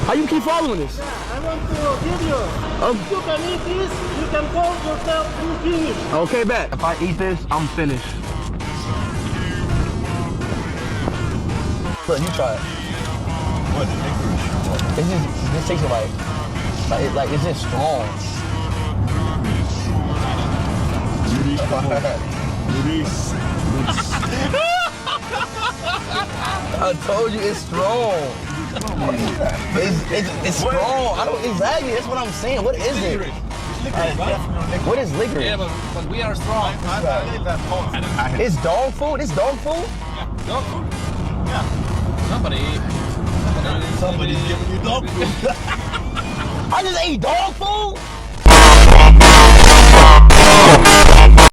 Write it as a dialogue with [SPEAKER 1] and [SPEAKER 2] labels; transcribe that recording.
[SPEAKER 1] How you keep following this?
[SPEAKER 2] I want to give you. If you can eat this, you can call yourself finished.
[SPEAKER 1] Okay, bet. If I eat this, I'm finished. Look, you try it.
[SPEAKER 3] What?
[SPEAKER 1] It's just, this tastes like it's just strong. I told you it's strong. It's strong. I don't exactly. That's what I'm saying. What is it? What is licorice?
[SPEAKER 4] Yeah, but we are strong.
[SPEAKER 1] It's dog food. It's dog food.
[SPEAKER 4] Dog food? Yeah. Somebody's
[SPEAKER 3] Somebody's giving you dog food.
[SPEAKER 1] I just ate dog food.